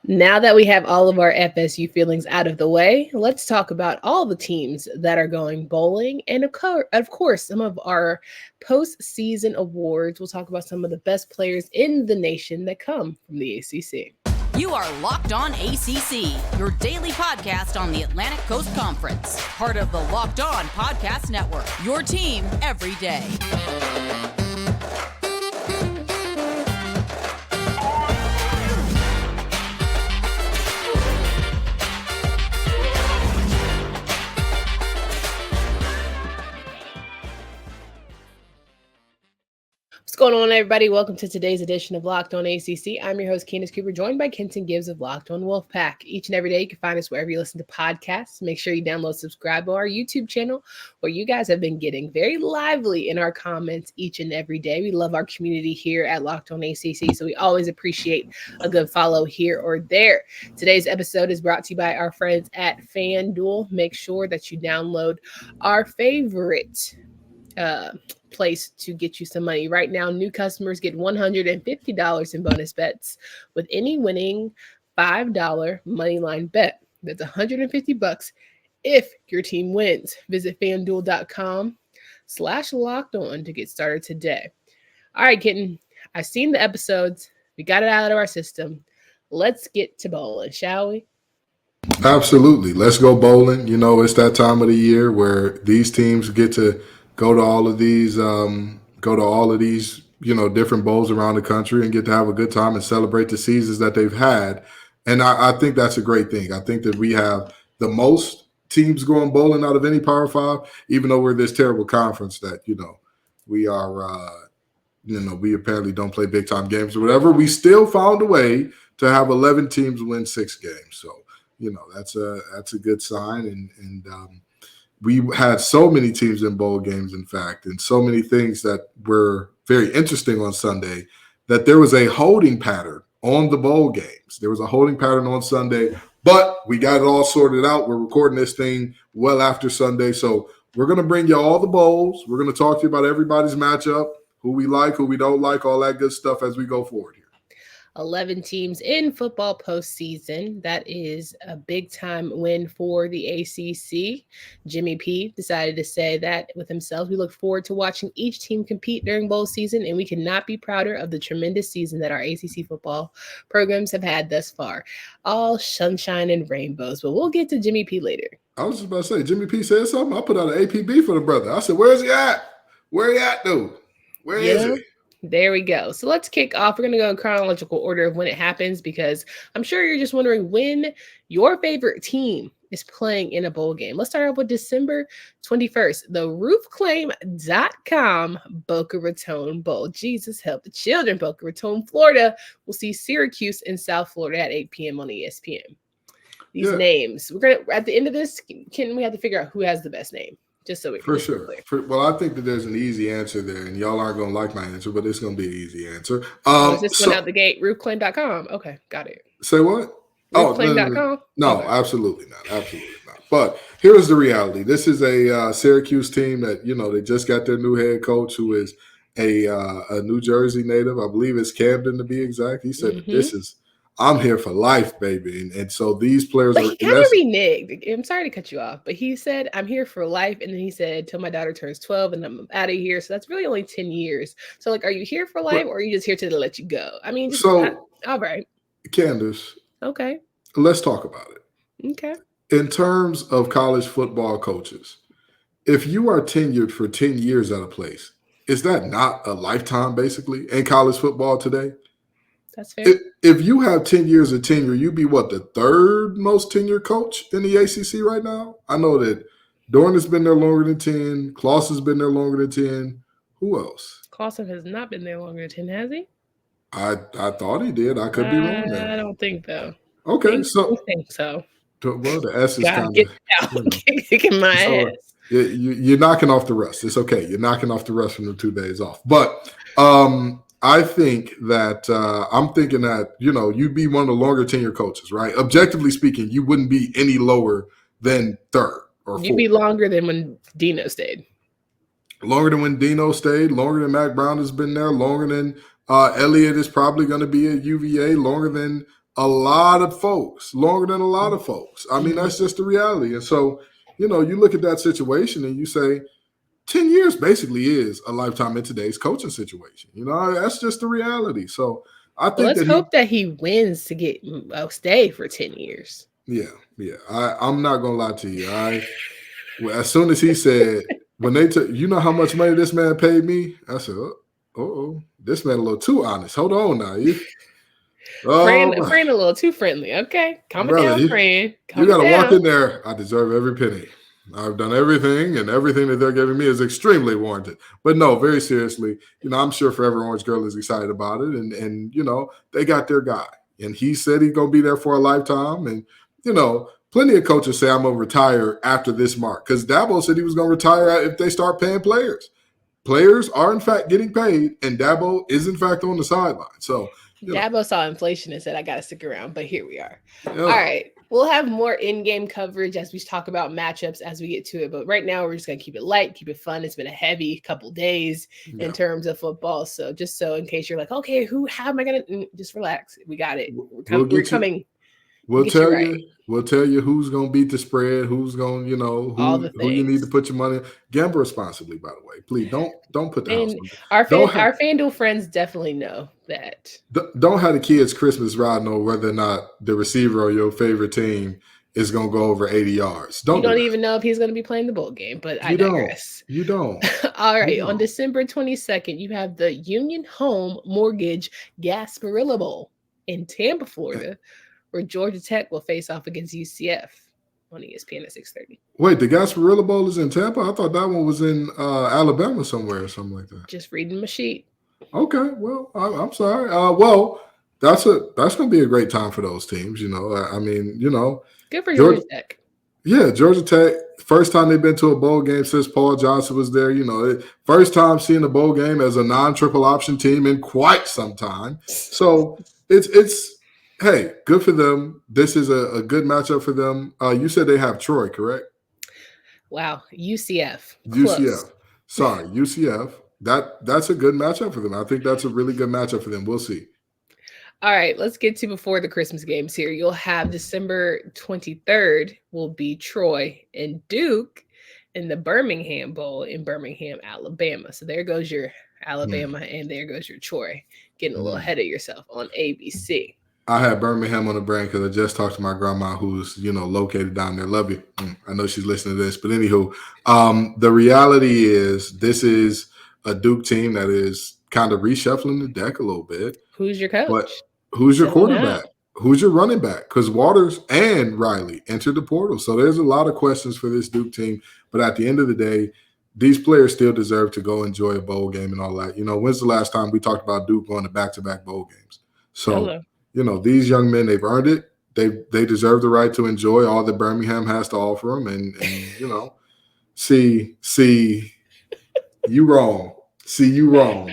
Now that we have all of our FSU feelings out of the way, let's talk about all the teams that are going bowling and, of course, some of our postseason awards. We'll talk about some of the best players in the nation that come from the ACC. You are Locked On ACC, your daily podcast on the Atlantic Coast Conference. Part of the Locked On Podcast Network, your team every day. What's going on, everybody? Welcome to today's edition of Locked On ACC. I'm your host, Candace Cooper, joined by Kenton Gibbs of Locked On Wolfpack. Each and every day, you can find us wherever you listen to podcasts. Make sure you download, subscribe to our YouTube channel, where you guys have been getting very lively in our comments each and every day. We love our community here at Locked On ACC, so we always appreciate a good follow here or there. Today's episode is brought to you by our friends at FanDuel. Make sure that you download our favorite place to get you some money. Right now, new customers get $150 in bonus bets with any winning $5 moneyline bet. That's $150 if your team wins. Visit FanDuel.com/lockedon to get started today. All right, Kitten, I've seen the episodes. We got it out of our system. Let's get to bowling, shall we? Absolutely. Let's go bowling. You know, it's that time of the year where these teams get to go to all of these, different bowls around the country and get to have a good time and celebrate the seasons that they've had. And I think that's a great thing. I think that we have the most teams going bowling out of any Power Five, even though we're this terrible conference that, we are, we apparently don't play big time games or whatever. We still found a way to have 11 teams win 6 games. So, that's a good sign. And we had so many teams in bowl games, in fact, and so many things that were very interesting on Sunday that there was a holding pattern on the bowl games. There was a holding pattern on Sunday, but we got it all sorted out. We're recording this thing well after Sunday, so we're going to bring you all the bowls. We're going to talk to you about everybody's matchup, who we like, who we don't like, all that good stuff as we go forward here. 11 teams in football postseason. That is a big time win for the ACC. Jimmy P decided to say that with himself. We look forward to watching each team compete during bowl season, and we could not be prouder of the tremendous season that our ACC football programs have had thus far. All sunshine and rainbows, but we'll get to Jimmy P later. I was just about to say, Jimmy P said something. I put out an APB for the brother. I said, where's he at? Where he at, dude? Where is he? There we go. So let's kick off. We're going to go in chronological order of when it happens, because I'm sure you're just wondering when your favorite team is playing in a bowl game. Let's start off with December 21st, the roofclaim.com Boca Raton Bowl. Jesus help the children. Boca Raton, Florida will see Syracuse in South Florida at 8 p.m. on ESPN. These names. We're going to, at the end of this, we have to figure out who has the best name. Just so we for sure. Well, I think that there's an easy answer there, and y'all aren't going to like my answer, but it's going to be an easy answer. This one out the gate, roofclaim.com. Okay, got it. Say what? Roofclaim.com? No, okay. Absolutely not. Absolutely not. But here's the reality. This is a Syracuse team that, they just got their new head coach, who is a New Jersey native. I believe it's Camden to be exact. He said that I'm here for life, baby. And so these players are kind of reneged. I'm sorry to cut you off, but he said, I'm here for life. And then he said, till my daughter turns 12 and I'm out of here. So that's really only 10 years. So, are you here for life, or are you just here to let you go? I mean, all right. Candace. Okay. Let's talk about it. Okay. In terms of college football coaches, if you are tenured for 10 years at a place, is that not a lifetime, basically, in college football today? That's fair. If you have 10 years of tenure, you'd be the third most tenured coach in the ACC right now? I know that Dorn has been there longer than 10. Claus has been there longer than 10. Who else? Clausen has not been there longer than 10, has he? I thought he did. I could be wrong there. I don't think so. Okay, I think so. Well, the S is kind of kicking my ass. You're knocking off the rust. It's okay. You're knocking off the rust from the 2 days off. But I think that I'm thinking that, you'd be one of the longer tenure coaches, right? Objectively speaking, you wouldn't be any lower than third or fourth. You'd be longer than when Dino stayed. Longer than when Dino stayed, longer than Mac Brown has been there, longer than Elliott is probably going to be at UVA, longer than a lot of folks, longer than a lot of folks. I mean, that's just the reality. And so, you look at that situation and you say, 10 years basically is a lifetime in today's coaching situation. That's just the reality. So I think let's hope that he wins to get stay for 10 years. Yeah. I'm not gonna lie to you. As soon as he said, when they took, how much money this man paid me? I said, oh, this man a little too honest. Hold on now. Friend a little too friendly. Okay, calm down, friend. You got to walk in there. I deserve every penny. I've done everything, and everything that they're giving me is extremely warranted. But no, very seriously, I'm sure Forever Orange Girl is excited about it, and they got their guy, and he said he's gonna be there for a lifetime, and plenty of coaches say I'm gonna retire after this mark because Dabo said he was gonna retire if they start paying players. Players are in fact getting paid, and Dabo is in fact on the sideline. So. Dabo saw inflation and said, I got to stick around, but here we are. Yeah. All right. We'll have more in-game coverage as we talk about matchups as we get to it. But right now, we're just going to keep it light, keep it fun. It's been a heavy couple days in terms of football. So just so in case you're like, okay, how am I going to just relax? We got it. We're coming. We'll tell you who's going to beat the spread, who's going, who you need to put your money in. Gamble responsibly, by the way. Please don't put the house on. Our FanDuel friends definitely know that. Don't have the kids Christmas riding on whether or not the receiver or your favorite team is going to go over 80 yards. You don't even know if he's going to be playing the bowl game, but I digress. You don't. All right. On December 22nd, you have the Union Home Mortgage Gasparilla Bowl in Tampa, Florida, where Georgia Tech will face off against UCF on ESPN at 6:30. Wait, the Gasparilla Bowl is in Tampa? I thought that one was in Alabama somewhere or something like that. Just reading my sheet. Okay, well, I'm sorry. Well, that's going to be a great time for those teams. Good for Georgia Tech. Yeah, Georgia Tech. First time they've been to a bowl game since Paul Johnson was there. First time seeing a bowl game as a non-triple option team in quite some time. So it's. Hey, good for them. This is a good matchup for them. You said they have Troy, correct? Wow, UCF. UCF. Sorry, UCF. That's a good matchup for them. I think that's a really good matchup for them. We'll see. All right, let's get to before the Christmas games here. You'll have December 23rd will be Troy and Duke in the Birmingham Bowl in Birmingham, Alabama. So there goes your Alabama and there goes your Troy. Getting a little ahead of yourself on ABC. I had Birmingham on the brain because I just talked to my grandma who's, located down there. Love you. I know she's listening to this. But anywho, the reality is this is a Duke team that is kind of reshuffling the deck a little bit. Who's your coach? But who's your quarterback? Who's your running back? Because Waters and Riley entered the portal. So there's a lot of questions for this Duke team. But at the end of the day, these players still deserve to go enjoy a bowl game and all that. When's the last time we talked about Duke going to back-to-back bowl games? So these young men, they've earned it. They deserve the right to enjoy all that Birmingham has to offer them. And see, you wrong. See, you wrong.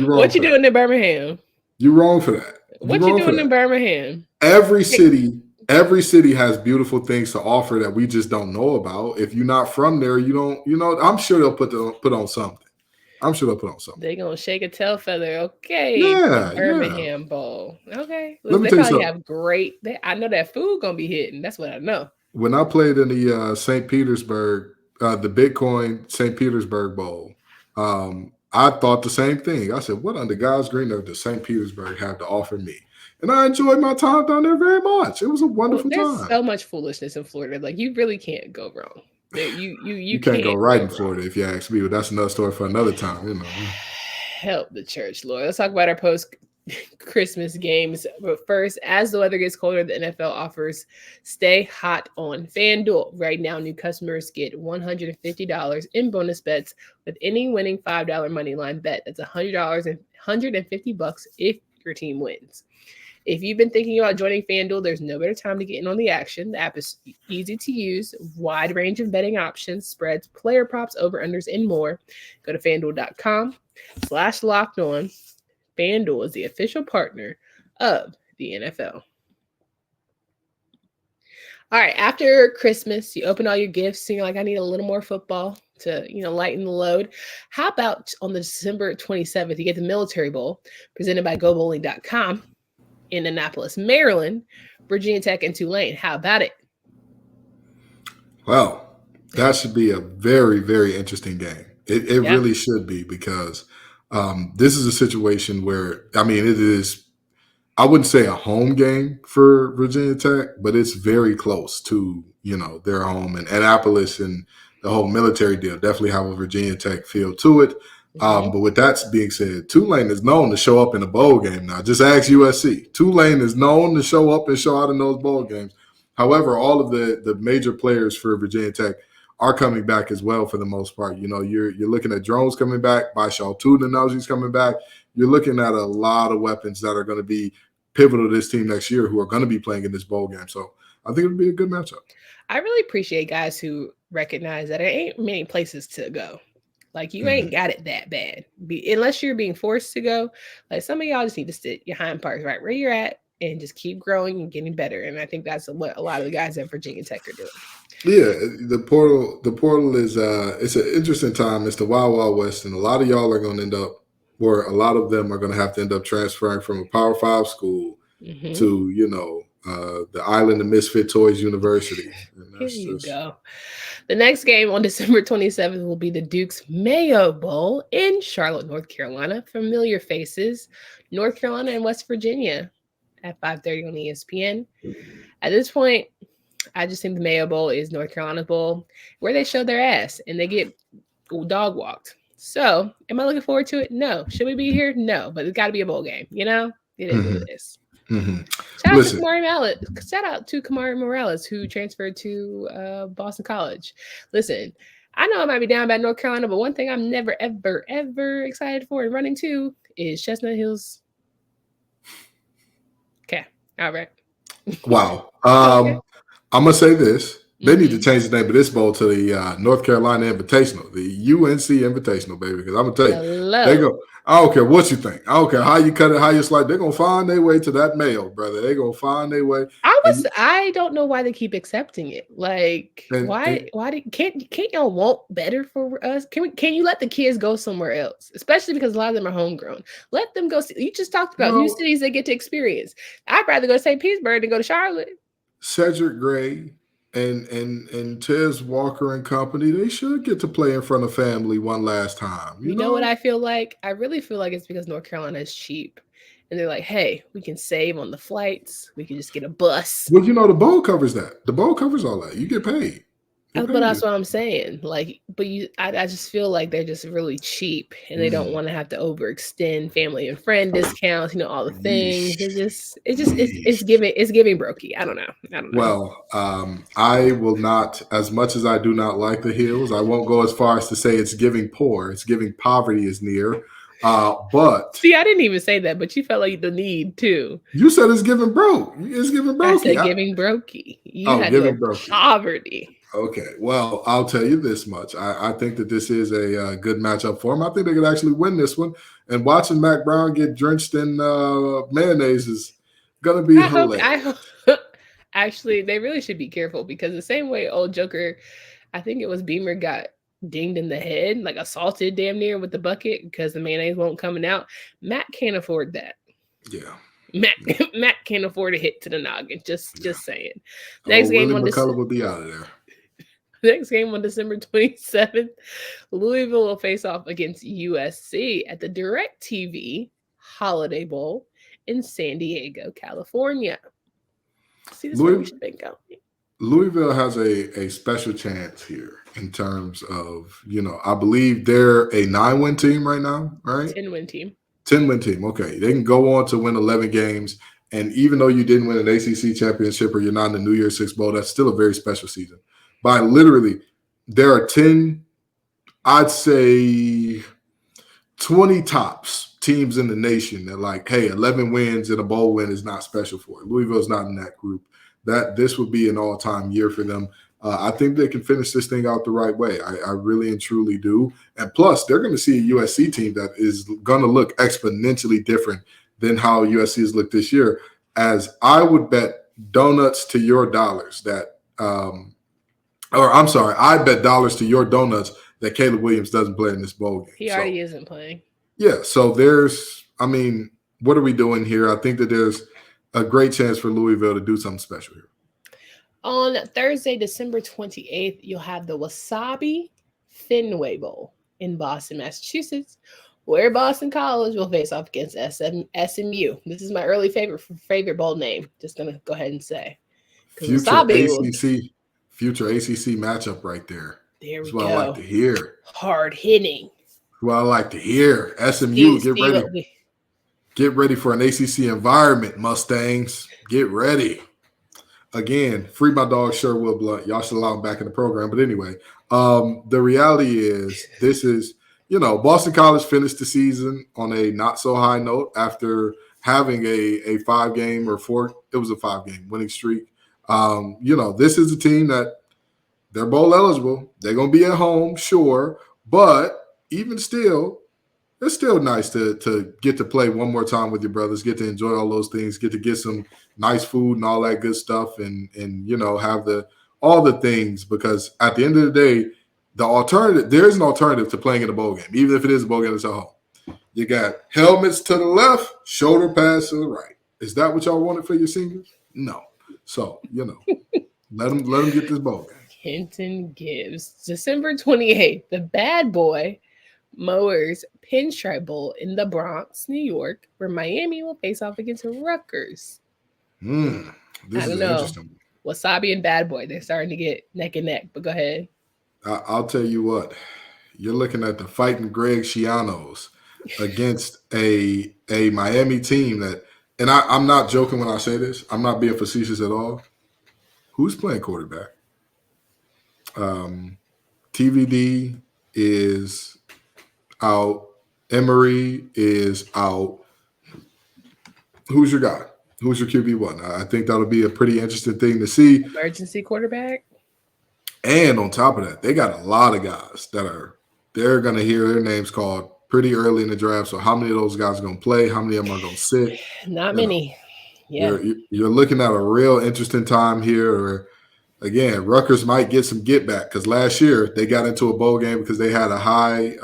What you doing in Birmingham? You wrong for that. What you doing in Birmingham? Every city has beautiful things to offer that we just don't know about. If you're not from there, you don't. I'm sure they'll put on something. They're going to shake a tail feather. Okay. Yeah. Birmingham Bowl. Okay. Let me they tell you probably have great. I know that food going to be hitting. That's what I know. When I played in the St. Petersburg, the Bitcoin St. Petersburg Bowl, I thought the same thing. I said, what under God's green earth does St. Petersburg have to offer me? And I enjoyed my time down there very much. It was a wonderful time. There's so much foolishness in Florida. Like, you really can't go wrong. You can't go right in Florida if you ask me, but that's another story for another time. Help the church, Lord. Let's talk about our post-Christmas games. But first, as the weather gets colder, the NFL offers stay hot on FanDuel. Right now, new customers get $150 in bonus bets with any winning $5 money line bet. That's $100 and $150 if your team wins. If you've been thinking about joining FanDuel, there's no better time to get in on the action. The app is easy to use, wide range of betting options, spreads, player props, over-unders, and more. Go to FanDuel.com/lockedon. FanDuel is the official partner of the NFL. All right, after Christmas, you open all your gifts, and you're like, I need a little more football to, lighten the load. How about on the December 27th, you get the Military Bowl presented by GoBowling.com. in Annapolis, Maryland, Virginia Tech and Tulane. How about it? Well, that should be a very, very interesting game. It Yeah. really should be, because this is a situation where, I mean, it is, I wouldn't say a home game for Virginia Tech, but it's very close to, their home. And Annapolis and the whole military deal definitely have a Virginia Tech feel to it. But with that being said, Tulane is known to show up in a bowl game now. Just ask USC. Tulane is known to show up and show out in those bowl games. However, all of the major players for Virginia Tech are coming back as well for the most part. You're looking at Drones coming back, Baishal Tudenauji's coming back. You're looking at a lot of weapons that are going to be pivotal to this team next year, who are going to be playing in this bowl game. So I think it'll be a good matchup. I really appreciate guys who recognize that there ain't many places to go. Like, you ain't got it that bad. Unless you're being forced to go. Like, some of y'all just need to sit your hind parts right where you're at and just keep growing and getting better. And I think that's what a lot of the guys at Virginia Tech are doing. Yeah, the portal is it's an interesting time. It's the Wild Wild West, and a lot of y'all are going to end up, or a lot of them are going to have to end up transferring from a Power 5 school to, the Island of Misfit Toys University. Here you go. The next game on December 27th will be the Duke's Mayo Bowl in Charlotte, North Carolina. Familiar faces, North Carolina and West Virginia at 5:30 on ESPN. At this point, I just think the Mayo Bowl is North Carolina's bowl, where they show their ass and they get dog walked. So, am I looking forward to it? No. Should we be here? No. But it's got to be a bowl game. It is what it is. Shout out to Kamari Morales, who transferred to Boston College. Listen, I know I might be down by North Carolina, but one thing I'm never, ever, ever excited for and running to is Chestnut Hills. Okay. All right. Wow. I'm going to say this. They need to change the name of this bowl to the North Carolina Invitational, the UNC Invitational, baby, because I'm going to tell you, they go, I don't care what you think. I don't care how you cut it, how you slice. They're going to find their way to that Mayo, brother. They're going to find their way. I don't know why they keep accepting it. Like, can't y'all want better for us? Can you let the kids go somewhere else? Especially because a lot of them are homegrown. Let them go. You just talked about new cities they get to experience. I'd rather go to St. Petersburg than go to Charlotte. Cedric Gray and Tez Walker and company, they should get to play in front of family one last time. You know what I feel like? I really feel like it's because North Carolina is cheap. And they're like, hey, we can save on the flights. We can just get a bus. Well, the bowl covers that. The bowl covers all that. You get paid. But that's what I'm saying. Like, but I just feel like they're just really cheap, and they don't want to have to overextend family and friend discounts. All the things. It's giving brokey. I don't know. Well, I will not. As much as I do not like the Hills, I won't go as far as to say it's giving poor. It's giving poverty is near. But see, I didn't even say that, but you felt like the need too. You said it's giving broke. It's giving brokey. I said giving brokey. Giving brokey. Poverty. Okay, well, I'll tell you this much. I think that this is a good matchup for them. I think they could actually win this one. And watching Mac Brown get drenched in mayonnaise is going to be hilarious. Actually, they really should be careful, because the same way old Joker, I think it was Beamer, got dinged in the head, like assaulted damn near with the bucket because the mayonnaise won't coming out. Matt can't afford that. Yeah. Matt can't afford a hit to the noggin. Just saying. Next game on McCullough will be out of there. Next game on December 27th, Louisville will face off against USC at the DirecTV Holiday Bowl in San Diego, California. See, this is where we should be going. Louisville has a special chance here in terms of, I believe they're a 9-win team right now, right? 10-win team. 10-win team. Okay. They can go on to win 11 games. And even though you didn't win an ACC championship or you're not in the New Year's Six Bowl, that's still a very special season. By literally, there are 10, I'd say 20 tops teams in the nation that like, hey, 11 wins and a bowl win is not special for it. Louisville's not in that group. This would be an all-time year for them. I think they can finish this thing out the right way. I really and truly do. And plus, they're going to see a USC team that is going to look exponentially different than how USC has looked this year. As I would bet donuts to your dollars that I bet dollars to your donuts that Caleb Williams doesn't play in this bowl game. He already isn't playing. Yeah, so what are we doing here? I think that there's a great chance for Louisville to do something special here. On Thursday, December 28th, you'll have the Wasabi Fenway Bowl in Boston, Massachusetts, where Boston College will face off against SMU. This is my early favorite bowl name. Just going to go ahead and say. Future ACC matchup right there. There we go. That's what I like to hear. Hard hitting. What I like to hear. SMU, get ready. Get ready for an ACC environment, Mustangs. Get ready. Again, free my dog Sherwood Blunt. Y'all should allow him back in the program. But anyway, the reality is this is, Boston College finished the season on a not so high note after having a 5-game or 5-game winning streak. This is a team that they're bowl eligible. They're going to be at home, sure. But even still, it's still nice to get to play one more time with your brothers, get to enjoy all those things, get some nice food and all that good stuff, and have all the things, because at the end of the day, there's an alternative to playing in a bowl game, even if it is a bowl game that's at home. You got helmets to the left, shoulder pads to the right. Is that what y'all wanted for your seniors? No. So, let them get this bowl game. Kenton Gibbs, December 28th, the bad boy Mowers Pinstripe Bowl in the Bronx, New York, where Miami will face off against Rutgers. This is interesting. Wasabi and Bad Boy, they're starting to get neck and neck, but go ahead. I'll tell you what. You're looking at the fighting Greg Schianos against a Miami team that, and I'm not joking when I say this. I'm not being facetious at all. Who's playing quarterback? TVD is out. Emery is out. Who's your guy? Who's your QB1? I think that'll be a pretty interesting thing to see. Emergency quarterback. And on top of that, they got a lot of guys they're going to hear their names called pretty early in the draft. So how many of those guys are going to play? How many of them are going to sit? Not many. Yeah. You're looking at a real interesting time here. Or again, Rutgers might get some get back, because last year they got into a bowl game because they had a high,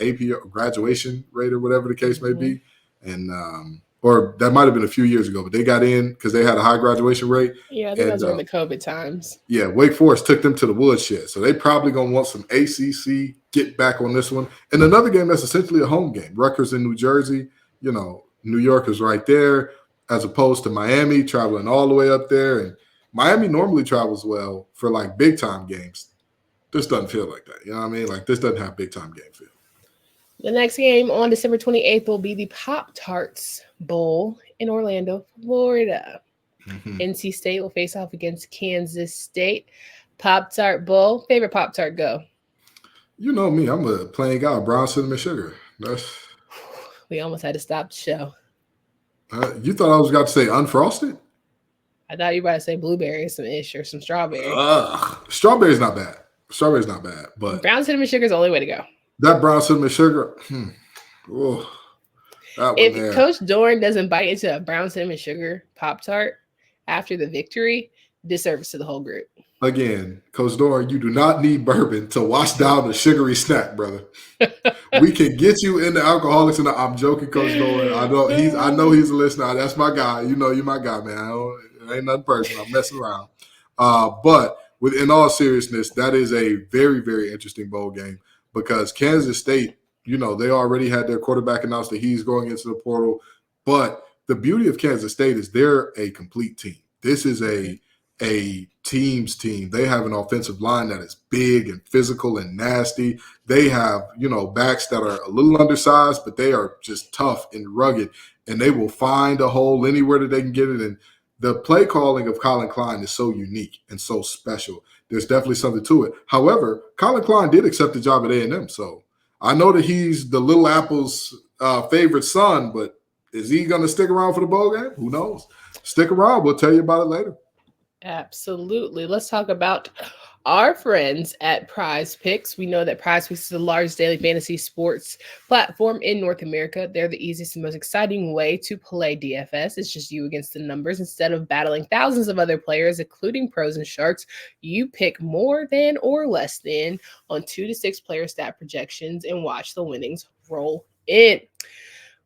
AP graduation rate or whatever the case may be. And, or that might have been a few years ago, but they got in because they had a high graduation rate. Yeah, I think those were the COVID times. Yeah, Wake Forest took them to the woodshed. So they probably going to want some ACC get back on this one. And another game that's essentially a home game. Rutgers in New Jersey, New York is right there, as opposed to Miami traveling all the way up there. And Miami normally travels well for like big time games. This doesn't feel like that. You know what I mean? Like, this doesn't have big time game feel. The next game on December 28th will be the Pop-Tarts Bowl in Orlando, Florida. NC State will face off against Kansas State. Pop-Tart Bowl. Favorite Pop-Tart, go. You know me. I'm a plain guy. Brown cinnamon sugar. We almost had to stop the show. You thought I was about to say unfrosted? I thought you were about to say blueberry, some ish, or some strawberry. Strawberry's not bad. But brown cinnamon sugar is the only way to go. That brown cinnamon sugar. If Coach Dorn doesn't bite into a brown cinnamon sugar Pop-Tart after the victory, disservice to the whole group. Again, Coach Dorn, you do not need bourbon to wash down the sugary snack, brother. We can get you into alcoholics, and I'm joking, Coach Dorn. I know he's a listener. That's my guy. You're my guy, man. It ain't nothing personal. I'm messing around. But in all seriousness, that is a very, very interesting bowl game, because Kansas State, they already had their quarterback announced that he's going into the portal. But the beauty of Kansas State is they're a complete team. This is a team's team. They have an offensive line that is big and physical and nasty. They have, backs that are a little undersized, but they are just tough and rugged, and they will find a hole anywhere that they can get it. And the play calling of Colin Klein is so unique and so special. There's definitely something to it. However, Colin Klein did accept the job at A&M, so I know that he's the Little Apple's favorite son, but is he going to stick around for the bowl game? Who knows? Stick around. We'll tell you about it later. Absolutely. Let's talk about our friends at PrizePicks. We know that PrizePicks is the largest daily fantasy sports platform in North America. They're the easiest and most exciting way to play DFS. It's just you against the numbers. Instead of battling thousands of other players, including pros and sharks, you pick more than or less than on 2 to 6 player stat projections and watch the winnings roll in.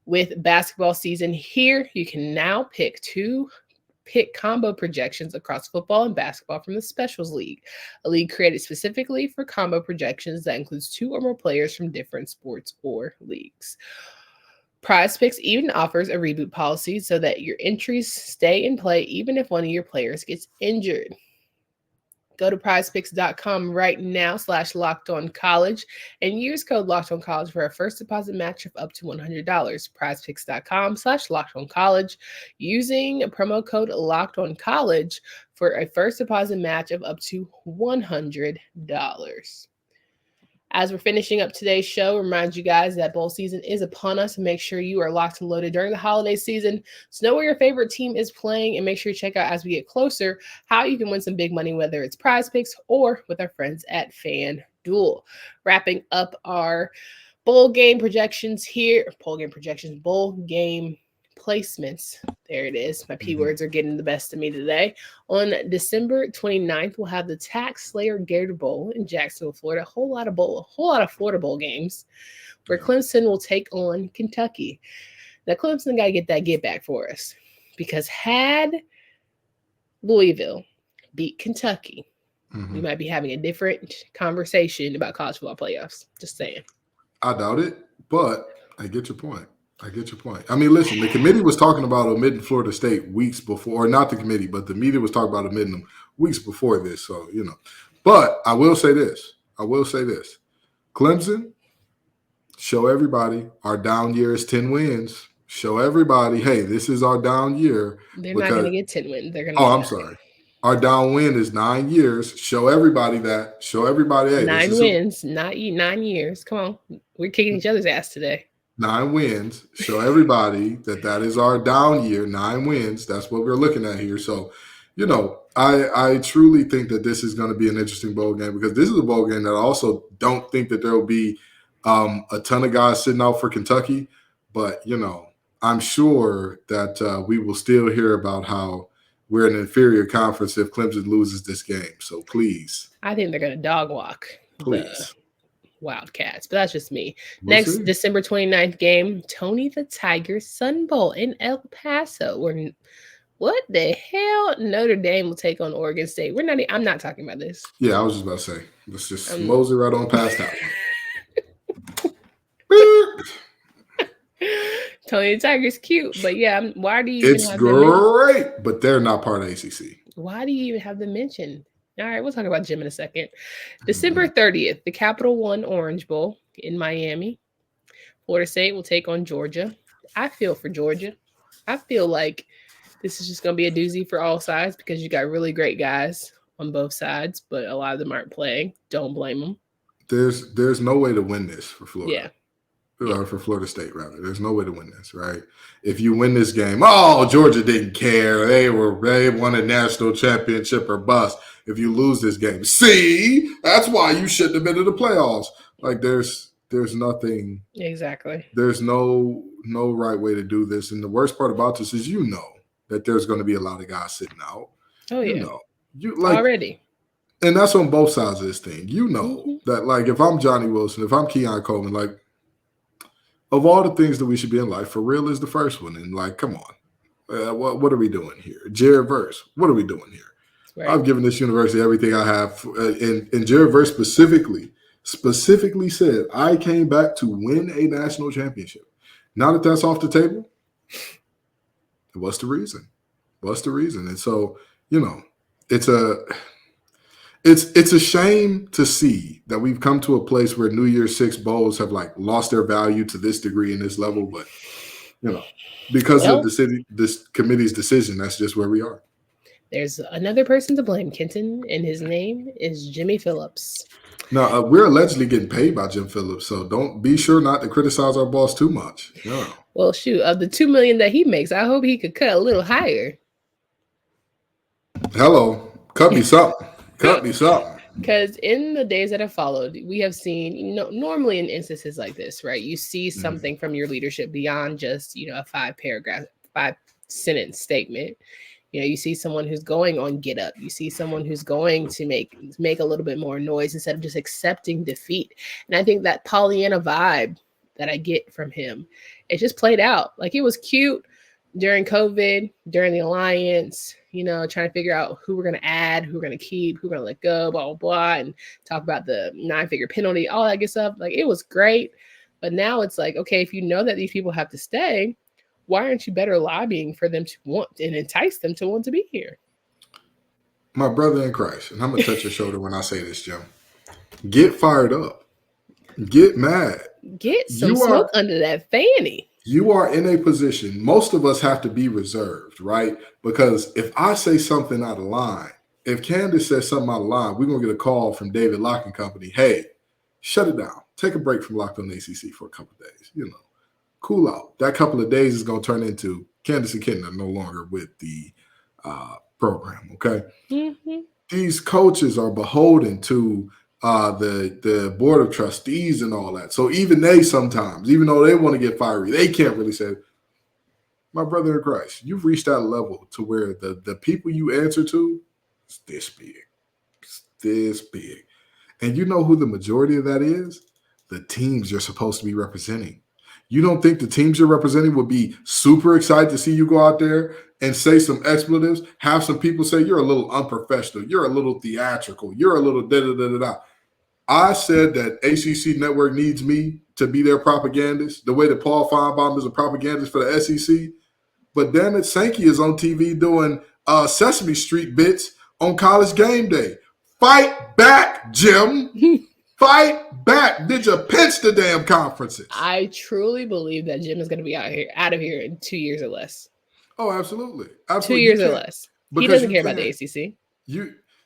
With basketball season here, you can now pick combo projections across football and basketball from the Specials League, a league created specifically for combo projections that includes 2 or more players from different sports or leagues. PrizePicks even offers a reboot policy so that your entries stay in play even if one of your players gets injured. Go to prizepicks.com right now /LockedOnCollege and use code LockedOnCollege for a first deposit match of up to $100. Prizepicks.com /LockedOnCollege using promo code LockedOnCollege for a first deposit match of up to $100. As we're finishing up today's show, remind you guys that bowl season is upon us. Make sure you are locked and loaded during the holiday season. So know where your favorite team is playing and make sure you check out as we get closer how you can win some big money, whether it's PrizePicks or with our friends at FanDuel. Wrapping up our bowl game projections here, bowl game placements. There it is. My P-words are getting the best of me today. On December 29th, we'll have the Tax Slayer Gator Bowl in Jacksonville, Florida. A whole lot of Florida Bowl games where Clemson will take on Kentucky. Now, Clemson got to get that get back for us because had Louisville beat Kentucky, we might be having a different conversation about college football playoffs. Just saying. I doubt it, but I get your point. I mean, listen, the committee was talking about omitting Florida State weeks before, or not the committee, but the media was talking about omitting them weeks before this. So, but I will say this. Clemson, show everybody our down year is 10 wins. Show everybody, hey, this is our down year. They're not going to get 10 wins. They're going to. I'm sorry. Our down win is 9 years. Show everybody that. Show everybody, hey, 9 wins, not 9 years. Come on. We're kicking each other's ass today. 9 wins. Show everybody that is our down year. 9 wins. That's what we're looking at here. So, I truly think that this is going to be an interesting bowl game because this is a bowl game that I also don't think that there will be a ton of guys sitting out for Kentucky. But, I'm sure that we will still hear about how we're an inferior conference if Clemson loses this game. So, please. I think they're going to dog walk. Please. Wildcats, but that's just me. Next December 29th game, Tony the Tiger Sun Bowl in El Paso. What the hell? Notre Dame will take on Oregon State. I'm not talking about this. Yeah, I was just about to say. Let's just mosey right on past that one. Tony the Tiger's cute, but yeah, why do you? It's great, but they're not part of ACC. Why do you even have them mentioned? All right, we'll talk about Jim in a second. December 30th, the Capital One Orange Bowl in Miami. Florida State will take on Georgia. I feel for Georgia. I feel like this is just going to be a doozy for all sides because you got really great guys on both sides, but a lot of them aren't playing. Don't blame them. There's no way to win this for Florida. Yeah. Or for Florida State, rather. There's no way to win this, right? If you win this game, Georgia didn't care. They won a national championship or bust. If you lose this game, see, that's why you shouldn't have been in the playoffs. Like there's nothing. Exactly. There's no right way to do this. And the worst part about this is that there's going to be a lot of guys sitting out. Oh, yeah. You like already. And that's on both sides of this thing. That like if I'm Johnny Wilson, if I'm Keon Coleman, like of all the things that we should be in life, for real is the first one. And like, come on, what are we doing here? Jared Verse, what are we doing here? Right. I've given this university everything I have. And Jared Verse specifically said, I came back to win a national championship. Now that that's off the table, what's the reason? And so, it's a shame to see that we've come to a place where New Year's Six bowls have like lost their value to this degree and this level. But, because of this committee's decision, that's just where we are. There's another person to blame, Kenton, and his name is Jimmy Phillips. Now, we're allegedly getting paid by Jim Phillips, so don't be sure not to criticize our boss too much. Yeah. Well, shoot, of the $2 million that he makes, I hope he could cut a little higher. Hello, cut me something. Cut me something. Because in the days that have followed, we have seen, normally in instances like this, right? You see something from your leadership beyond just, a 5-sentence statement. You see someone who's going on Get Up. You see someone who's going to make a little bit more noise instead of just accepting defeat. And I think that Pollyanna vibe that I get from him. It just played out. Like, it was cute during COVID, during the alliance, trying to figure out who we're going to add, who we're going to keep, who we're going to let go, blah, blah, blah, and talk about the 9-figure penalty, all that good stuff. Like, it was great. But now it's like, okay, if you know that these people have to stay, why aren't you better lobbying for them to want and entice them to want to be here? My brother in Christ, and I'm going to touch your shoulder when I say this, Jim. Get fired up. Get mad. Get some smoke under that fanny. You are in a position, most of us have to be reserved, right? Because if I say something out of line, if Candace says something out of line, we're going to get a call from David Locke and Company. Hey, shut it down. Take a break from Locked on ACC for a couple of days. Cool out. That couple of days is going to turn into Candace and Ken are no longer with the program, okay? Mm-hmm. These coaches are beholden to the board of trustees and all that. So even they sometimes, even though they want to get fiery, they can't really say, my brother in Christ, you've reached that level to where the people you answer to is this big. It's this big. And you know who the majority of that is? The teams you're supposed to be representing. You don't think the teams you're representing would be super excited to see you go out there and say some expletives, have some people say you're a little unprofessional, you're a little theatrical, you're a little da-da-da-da-da. I said that ACC Network needs me to be their propagandist, the way that Paul Feinbaum is a propagandist for the SEC. But damn it, Sankey is on TV doing Sesame Street bits on College Game Day. Fight back, Jim. Fight back. Did you pinch the damn conferences? I truly believe that Jim is going to be out of here in 2 years or less. Oh, absolutely. 2 years or less. He doesn't care about the ACC.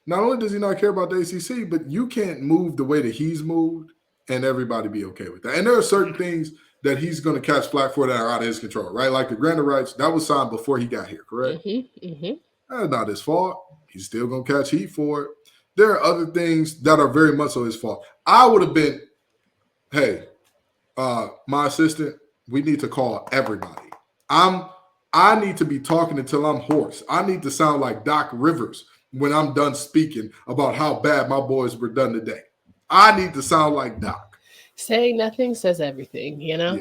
Not only does he not care about the ACC, but you can't move the way that he's moved and everybody be okay with that. And there are certain things that he's going to catch flack for that are out of his control, right? Like the Grant rights, that was signed before he got here, correct? Mm-hmm. That's not his fault. He's still going to catch heat for it. There are other things that are very much so his fault. I would have been, hey, my assistant, we need to call everybody. I need to be talking until I'm hoarse. I need to sound like Doc Rivers when I'm done speaking about how bad my boys were done today. I need to sound like Doc. Saying nothing says everything, Yeah.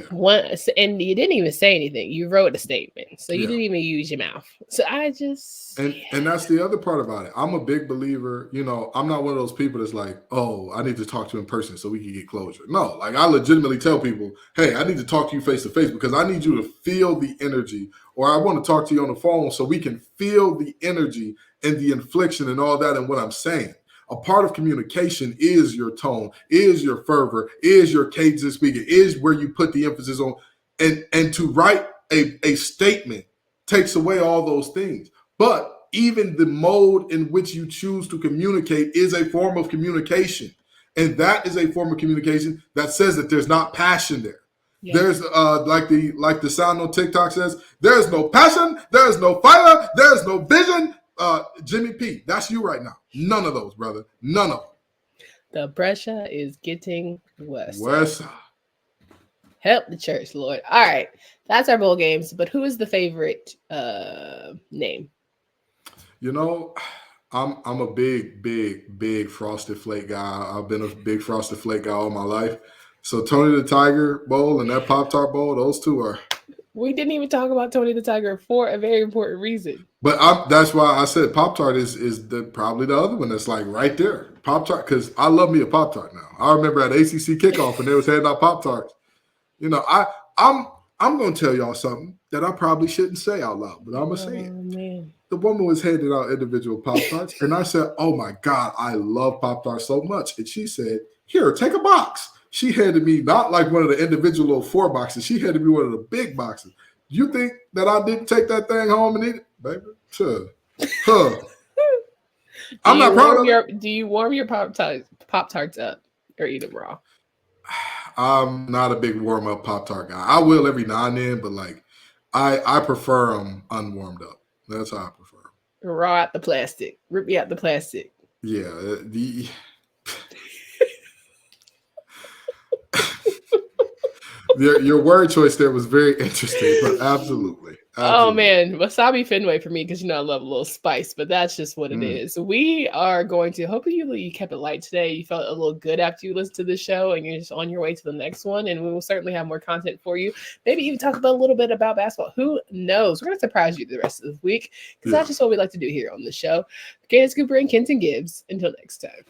And you didn't even say anything. You wrote a statement. So you didn't even use your mouth. So I just... And that's the other part about it. I'm a big believer, I'm not one of those people that's like, oh, I need to talk to you in person so we can get closure. No, like I legitimately tell people, hey, I need to talk to you face to face because I need you to feel the energy, or I want to talk to you on the phone so we can feel the energy and the inflection and all that and what I'm saying. A part of communication is your tone, is your fervor, is your cadence of speaking, is where you put the emphasis on. And to write a statement takes away all those things. But even the mode in which you choose to communicate is a form of communication. And that is a form of communication that says that there's not passion there. Yeah. There's like the sound on TikTok says, there's no passion, there's no fire, there's no vision. Jimmy P, that's you right now. None of those, brother. None of them. The pressure is getting worse. Help the church, Lord. All right. That's our bowl games. But who is the favorite name? I'm a big Frosted Flake guy. I've been a big Frosted Flake guy all my life. So Tony the Tiger Bowl and that Pop-Tart Bowl, those two are... We didn't even talk about Tony the Tiger for a very important reason. But that's why I said Pop-Tart is probably the other one that's like right there. Pop-Tart, because I love me a Pop-Tart now. I remember at ACC kickoff when they was handing out Pop-Tarts. I'm going to tell y'all something that I probably shouldn't say out loud, but I'm going to say it. Man. The woman was handing out individual Pop-Tarts, and I said, oh, my God, I love Pop-Tarts so much. And she said, here, take a box. She handed me not like one of the individual little 4 boxes. She handed me one of the big boxes. You think that I didn't take that thing home and eat it? Baby, sure. I'm not proud of it. Do you warm your Pop-Tarts up or eat them raw? I'm not a big warm-up Pop-Tart guy. I will every now and then, but like I prefer them unwarmed up. That's how I prefer them. Raw out the plastic. Rip me out the plastic. Yeah. Your word choice there was very interesting, but absolutely. Oh man, wasabi Fenway for me because I love a little spice, but that's just what it is. We are going to hopefully you kept it light today. You felt a little good after you listened to the show, and you're just on your way to the next one. And we will certainly have more content for you. Maybe even talk about a little bit about basketball. Who knows? We're going to surprise you the rest of the week because that's just what we like to do here on the show. Candace Cooper and Kenton Gibbs. Until next time.